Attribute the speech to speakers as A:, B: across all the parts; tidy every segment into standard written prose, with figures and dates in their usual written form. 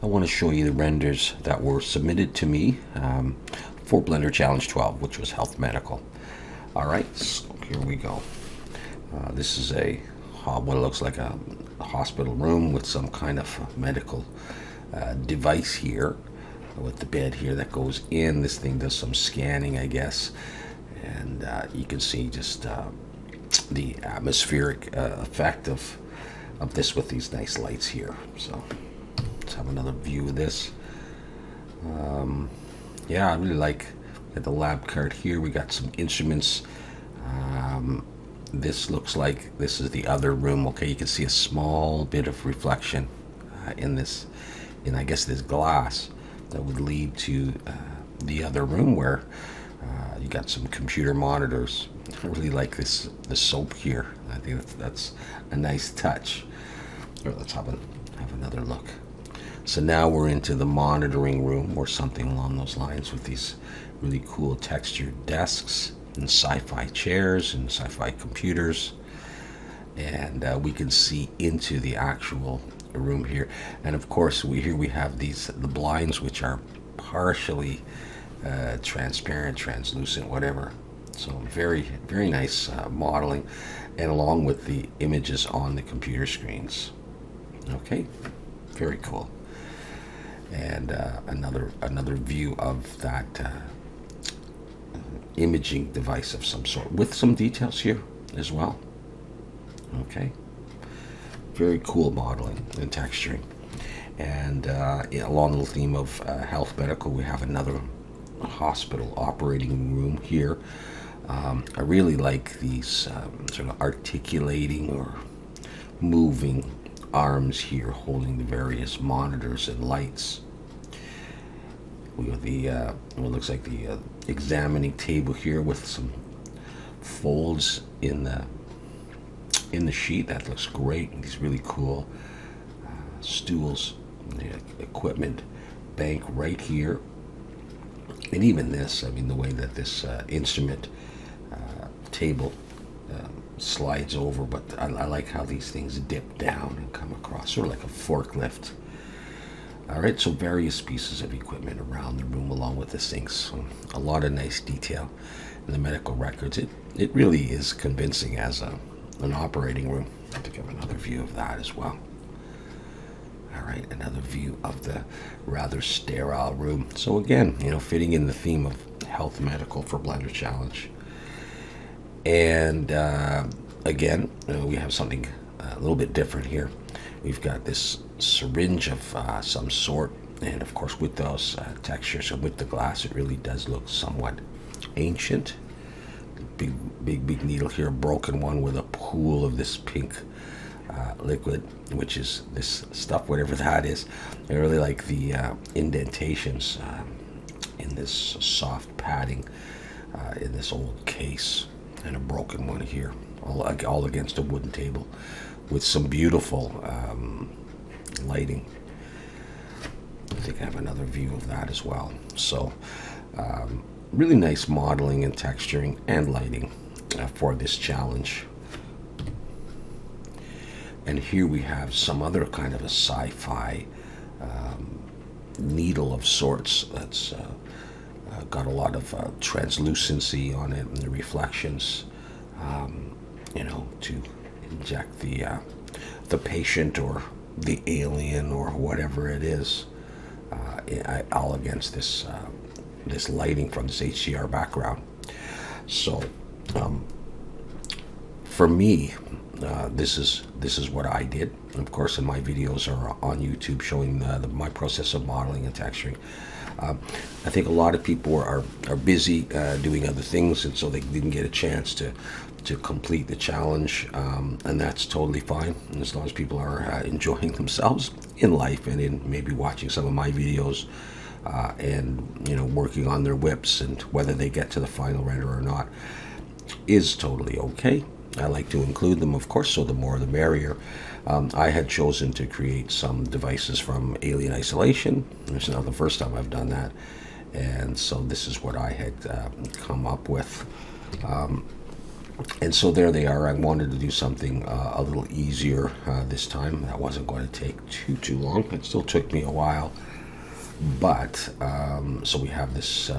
A: I want to show you the renders that were submitted to me for Blender Challenge 12, which was Health Medical. Alright, so here we go. This is what looks like a hospital room with some kind of medical device here, with the bed here that goes in. This thing does some scanning, I guess, and you can see just the atmospheric effect of this with these nice lights here. So let's have another view of this. Yeah, I really like the lab cart here. We got some instruments. This looks like this is the other room. Okay, you can see a small bit of reflection in I guess this glass that would lead to the other room where you got some computer monitors. I really like the soap here. I think that's a nice touch. Here, let's have another look. So now we're into the monitoring room or something along those lines, with these really cool textured desks and sci-fi chairs and sci-fi computers. And we can see into the actual room here. And of course, we have the blinds, which are partially transparent, translucent, whatever. So very, very nice modeling, and along with the images on the computer screens. Okay, very cool. And another view of that imaging device of some sort, with some details here as well. Okay, very cool modeling and texturing. And along the theme of health medical, we have another hospital operating room here. I really like these sort of articulating or moving arms here holding the various monitors and lights. We have what looks like the examining table here with some folds in the sheet. That looks great. And these really cool stools, the equipment bank right here. And even this, I mean, the way that this instrument table slides over, but I like how these things dip down and come across, sort of like a forklift. All right, so various pieces of equipment around the room along with the sinks. So a lot of nice detail in the medical records. It really is convincing as an operating room. I think I have another view of that as well. All right, another view of the rather sterile room. So again, fitting in the theme of health medical for Blender Challenge. And again, we have something a little bit different here. We've got this syringe of some sort, and of course with those textures and with the glass, it really does look somewhat ancient. Big needle here, a broken one with a pool of this pink liquid, which is this stuff, whatever that is. I really like the indentations in this soft padding in this old case, and a broken one here, all against a wooden table with some beautiful lighting. I think I have another view of that as well. So really nice modeling and texturing and lighting for this challenge. And here we have some other kind of a sci-fi needle of sorts that's got a lot of translucency on it, and the reflections, to inject the patient or the alien or whatever it is, all against this lighting from this HDR background. So for me, this is what I did. And of course, in my videos are on YouTube showing my process of modeling and texturing. I think a lot of people are busy doing other things, and so they didn't get a chance to complete the challenge, and that's totally fine, and as long as people are enjoying themselves in life and in maybe watching some of my videos and working on their whips, and whether they get to the final render or not is totally okay. I like to include them, of course, so the more the merrier. I had chosen to create some devices from Alien Isolation. It's not the first time I've done that, and so this is what I had come up with. And so there they are. I wanted to do something a little easier this time. That wasn't going to take too long. It still took me a while. But, so we have this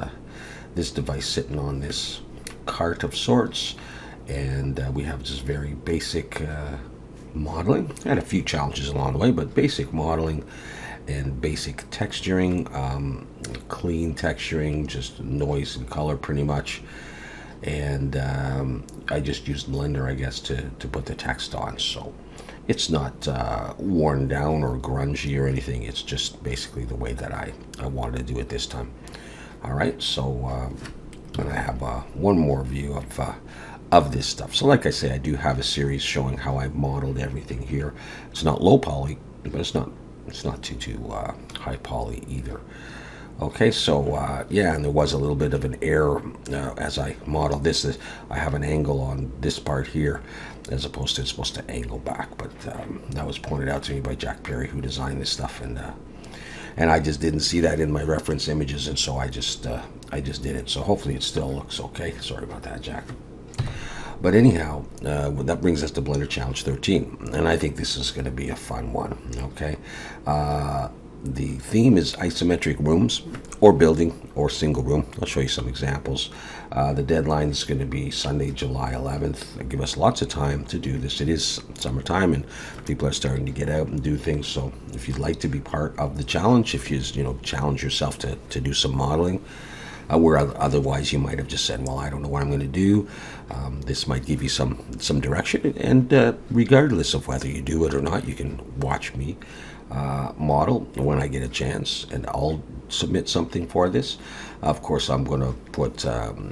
A: device sitting on this cart of sorts. And we have just very basic modeling. I had a few challenges along the way, but basic modeling and basic texturing, clean texturing, just noise and color pretty much. And I just used Blender, I guess, to put the text on. So it's not worn down or grungy or anything. It's just basically the way that I wanted to do it this time. All right, so and I have one more view of this stuff. So like I say, I do have a series showing how I've modeled everything here. It's not low poly, but it's not too high poly either. Okay, so yeah, and there was a little bit of an error as I modeled this. I have an angle on this part here as opposed to it's supposed to angle back, but that was pointed out to me by Jack Perry, who designed this stuff, and I just didn't see that in my reference images, and so I just did it. So hopefully it still looks okay. Sorry about that, Jack. But anyhow, that brings us to Blender Challenge 13, and I think this is going to be a fun one, okay? The theme is isometric rooms, or building, or single room. I'll show you some examples. The deadline is going to be Sunday, July 11th. Give us lots of time to do this. It is summertime, and people are starting to get out and do things. So if you'd like to be part of the challenge, if you challenge yourself to do some modeling, where otherwise you might have just said, well, I don't know what I'm going to do. This might give you some direction, and regardless of whether you do it or not, you can watch me model when I get a chance, and I'll submit something for this. Of course, I'm going to put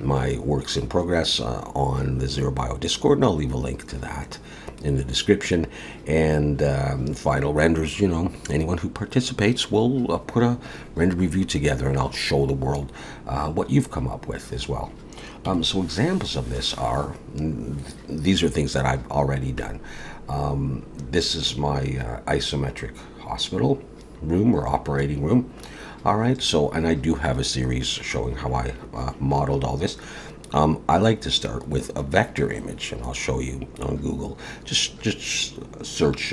A: my works in progress on the Zerobio Discord, and I'll leave a link to that in the description. And final renders, anyone who participates will put a render review together, and I'll show the world what you've come up with as well. So examples of this are, these are things that I've already done. This is my isometric hospital room or operating room. All right, so, and I do have a series showing how I modeled all this. I like to start with a vector image, and I'll show you on Google. Just search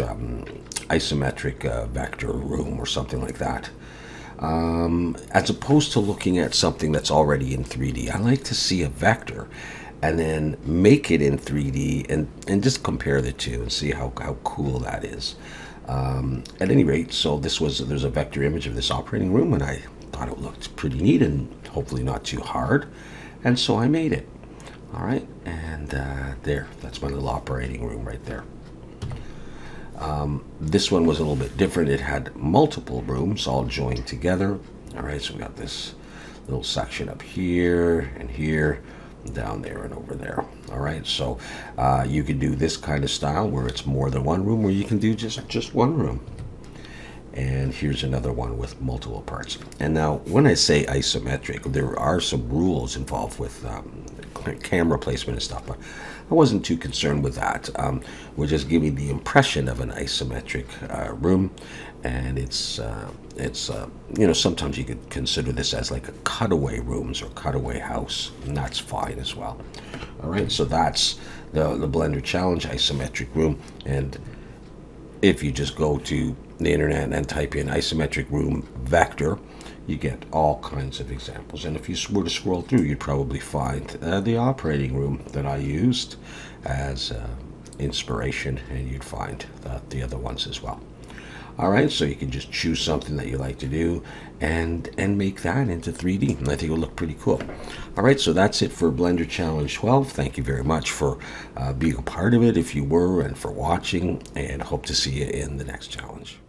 A: isometric vector room or something like that. As opposed to looking at something that's already in 3D, I like to see a vector and then make it in 3D and just compare the two and see how cool that is. At any rate, so there's a vector image of this operating room, and I thought it looked pretty neat and hopefully not too hard, and so I made it. All right, and there, that's my little operating room right there. This one was a little bit different. It had multiple rooms all joined together. All right, so we got this little section up here and here, down there and over there. All right, so you could do this kind of style where it's more than one room, or you can do just one room. And here's another one with multiple parts. And now when I say isometric, there are some rules involved with camera placement and stuff, but I wasn't too concerned with that. We're just giving the impression of an isometric room, and it's sometimes you could consider this as like a cutaway rooms or cutaway house, and that's fine as well. All right, so that's the Blender Challenge isometric room, and if you just go to the internet and type in isometric room vector, you get all kinds of examples. And if you were to scroll through, you'd probably find the operating room that I used as inspiration, and you'd find the other ones as well. All right, so you can just choose something that you like to do and make that into 3D, and I think it'll look pretty cool. All right, so that's it for Blender Challenge 12. Thank you very much for being a part of it, if you were, and for watching, and hope to see you in the next challenge.